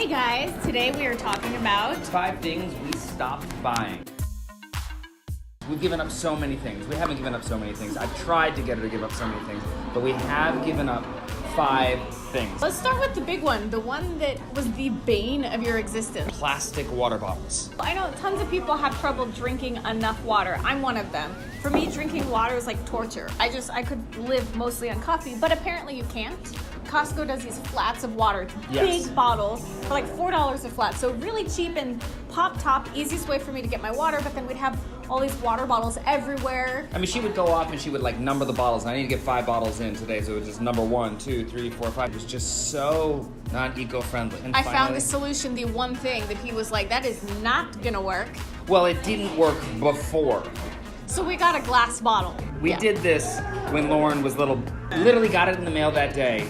Hey guys, today we are talking about 5 things we stopped buying. We've given up so many things. We haven't given up so many things. I've tried to get her to give up so many things, but we have given up 5 things. Let's start with the big one, the one that was the bane of your existence. Plastic water bottles. I know tons of people have trouble drinking enough water. I'm one of them. For me, drinking water is like torture. I could live mostly on coffee, but apparently you can't. Costco does these flats of water, Yes. big bottles for like $4 a flat. So really cheap and pop top, easiest way for me to get my water, but then we'd have all these water bottles everywhere. I mean, she would go off and she would like number the bottles. I need to get 5 bottles in today, so it was just number 1, 2, 3, 4, 5. It was just so not eco-friendly. And I found the solution, the one thing that he was like, that is not gonna work. Well, it didn't work before. So we got a glass bottle. We did this when Lauren was little. Literally got it in the mail that day.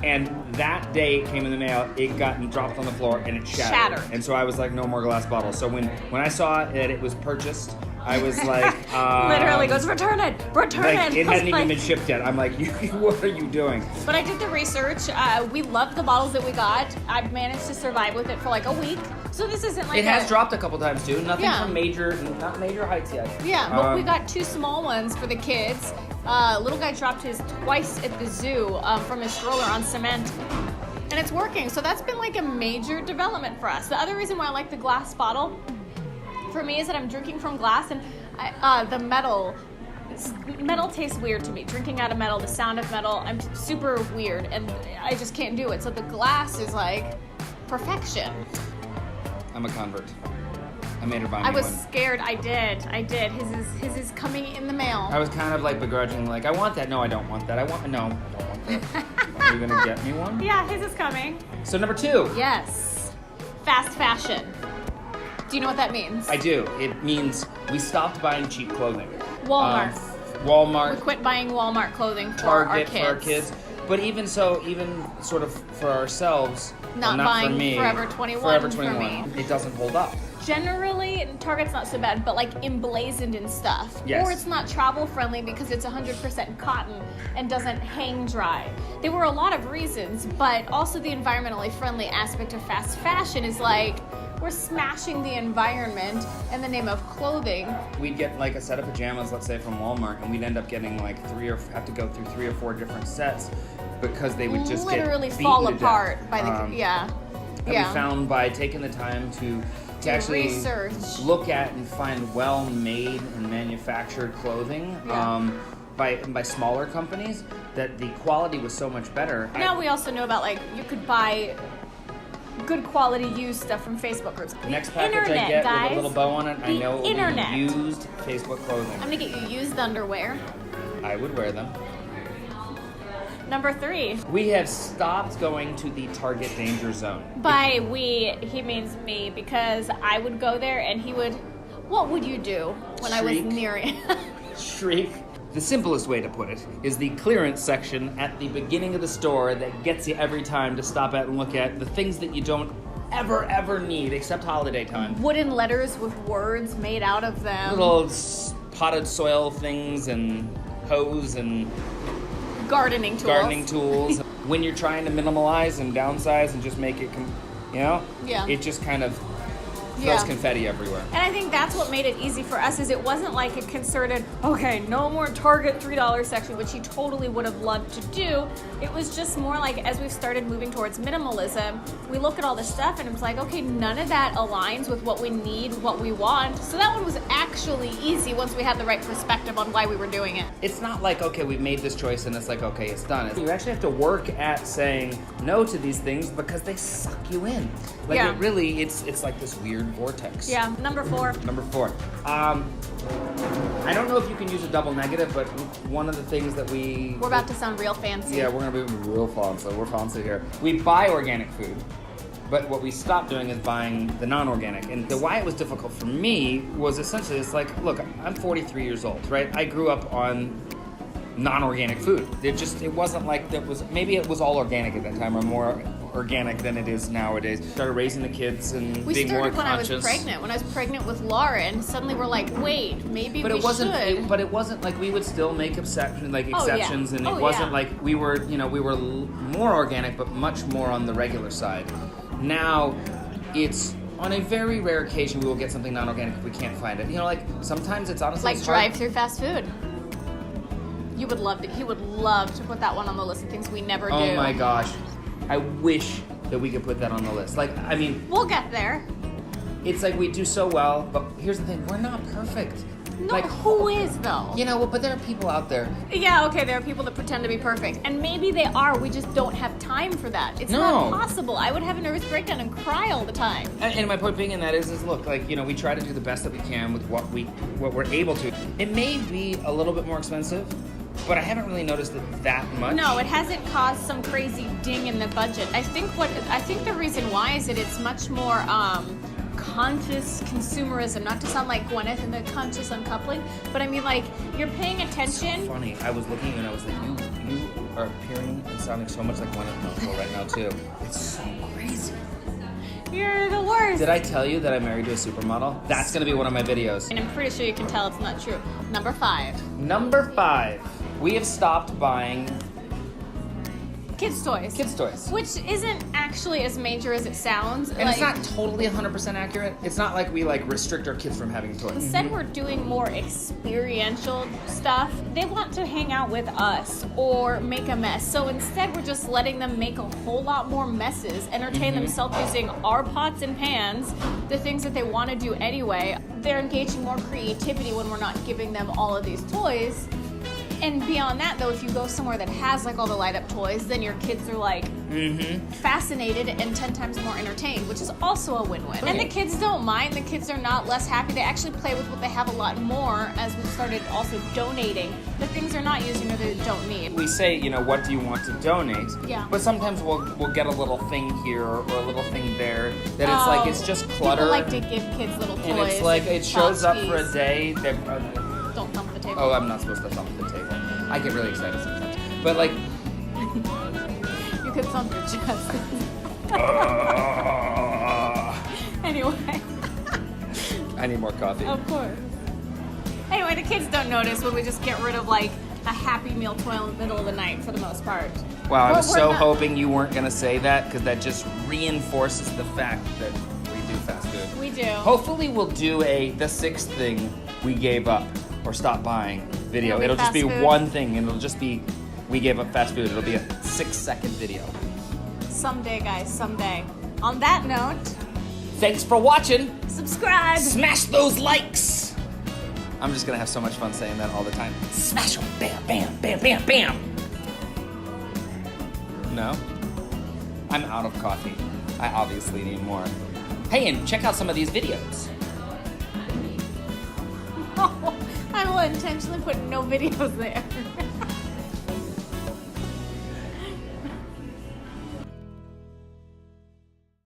And that day it came in the mail, it got dropped on the floor and it shattered. And so I was like, no more glass bottles. So when I saw that it was purchased, I was like, literally goes, return it. It hadn't even been shipped yet. I'm like, what are you doing? But I did the research. We love the bottles that we got. I've managed to survive with it for like a week. So this isn't like it has dropped a couple times too. Nothing Yeah. from not major heights yet. Yeah, but we got 2 small ones for the kids. Little guy dropped his twice at the zoo from his stroller on cement. And it's working. So that's been like a major development for us. The other reason why I like the glass bottle for me is that I'm drinking from glass and the metal tastes weird to me. Drinking out of metal, the sound of metal, I'm super weird and I just can't do it. So the glass is like perfection. I'm a convert. I made her buy me I was one. scared. I did. His is coming in the mail. I was kind of like begrudging, like, I want that. No, I don't want that. I don't want that. Are you gonna get me one? Yeah, his is coming. So number 2. Yes. Fast fashion. Do you know what that means? I do. It means we stopped buying cheap clothing. Walmart. Walmart. We quit buying Walmart clothing for Target our kids. for our kids. But even so, even sort of for ourselves, Not not buying for me, Forever 21 Forever for 21, me. it doesn't hold up. Generally, Target's not so bad, but like emblazoned in stuff. Yes. Or it's not travel friendly because it's 100% cotton and doesn't hang dry. There were a lot of reasons, but also the environmentally friendly aspect of fast fashion is like, we're smashing the environment in the name of clothing. We'd get like a set of pajamas, let's say from Walmart, and we'd end up getting like have to go through 3 or 4 different sets because they would just literally get fall beaten to apart death. by the And we found by taking the time to actually research. look at and find well-made and manufactured clothing by smaller companies, that the quality was so much better. Now we also know about like you could buy good quality used stuff from Facebook groups. The next The package internet, I get guys. with a little bow on it, I The know it will internet. be used Facebook clothing. I'm gonna get you used underwear. I would wear them. Number 3. We have stopped going to the Target danger zone. By we, he means me, because I would go there and he would. What would you do when I was Shriek. near it? Shriek. The simplest way to put it is the clearance section at the beginning of the store that gets you every time to stop at and look at the things that you don't ever need except holiday time. Wooden letters with words made out of them. Little potted soil things and hose and gardening tools. gardening tools. When you're trying to minimalize and downsize and just make it, Yeah. it just kind of throws Yeah. confetti everywhere. And I think that's what made it easy for us is it wasn't like a concerted, okay, no more Target $3 section, which he totally would have loved to do. It was just more like as we've started moving towards minimalism, we look at all this stuff and it was like, okay, none of that aligns with what we need, what we want. So that one was actually easy once we had the right perspective on why we were doing it. It's not like, okay, we've made this choice and it's like, okay, it's done. You actually have to work at saying no to these things because they suck you in. Like Yeah. it really, it's like this weird vortex. Yeah, number 4. Number 4. I don't know if you can use a double negative, but one of the things that we're about to sound real fancy. Yeah, we're gonna be real fancy. We're fancy here. We buy organic food, but what we stopped doing is buying the non-organic. And why it was difficult for me was essentially, it's like, look, I'm 43 years old, right? I grew up on non-organic food. It wasn't like maybe it was all organic at that time or more organic than it is nowadays. Started raising the kids and We being more started when conscious. I was pregnant. When I was pregnant with Lauren, suddenly we're like, wait, maybe But we it wasn't. should. But it wasn't like we would still make exceptions, and Oh, it wasn't yeah. like we were more organic, but much more on the regular side. Now, it's on a very rare occasion we will get something non-organic if we can't find it. You know, like sometimes it's honestly Like it's hard. drive-through fast food. You would love to. He would love to put that one on the list of things we never do. Oh my gosh, I wish that we could put that on the list. Like, I mean, We'll get there. it's like we do so well, but here's the thing: we're not perfect. No, Like, who is though? you know, but there are people out there. Yeah, okay, there are people that pretend to be perfect. And maybe they are, we just don't have time for that. It's No. not possible. I would have a nervous breakdown and cry all the time. And my point being in that is look, like, you know, we try to do the best that we can with what we're able to. It may be a little bit more expensive, but I haven't really noticed it that much. No, it hasn't caused some crazy ding in the budget. I think the reason why is that it's much more conscious consumerism, not to sound like Gwyneth and the conscious uncoupling, but I mean like you're paying attention. So funny. I was looking and I was like, you are appearing and sounding so much like Gwyneth Paltrow right now too. It's so crazy. You're the worst. Did I tell you that I'm married to a supermodel? That's gonna be one of my videos. And I'm pretty sure you can tell it's not true. Number 5. Number 5. We have stopped buying Kids' toys. kids' toys. Which isn't actually as major as it sounds. And it's not totally 100% accurate. It's not like we like restrict our kids from having toys. Instead, we're doing more experiential stuff. They want to hang out with us or make a mess. So instead, we're just letting them make a whole lot more messes, entertain themselves using our pots and pans, the things that they want to do anyway. They're engaging more creativity when we're not giving them all of these toys. And beyond that, though, if you go somewhere that has like all the light up toys, then your kids are like fascinated and 10 times more entertained, which is also a win-win. And the kids don't mind. The kids are not less happy. They actually play with what they have a lot more as we started also donating the things they're not using or they don't need. We say, you know, what do you want to donate? Yeah. But sometimes we'll get a little thing here or a little thing there that it's like it's just clutter. People like to give kids little toys. and it's like it shows up for a tchotchkes. day. Don't thump the table. Oh, I'm not supposed to thump the table. I get really excited sometimes. But like, You could thump your chest. Anyway. I need more coffee. Of course. Anyway, the kids don't notice when we just get rid of like a Happy Meal toy in the middle of the night for the most part. Wow, I But was we're so not- hoping you weren't gonna say that because that just reinforces the fact that we do fast food. We do. Hopefully, we'll do the 6th thing we gave up or stopped buying video. It'll It'll be just be fast food. one thing, and it'll just be we gave up fast food. It'll be a 6-second video. Someday, guys, someday. On that note, Thanks for watching. subscribe. Smash those likes. I'm just gonna have so much fun saying that all the time. Smash them, bam, bam, bam, bam, bam. No, I'm out of coffee. I obviously need more. Hey, and check out some of these videos. I will intentionally put no videos there.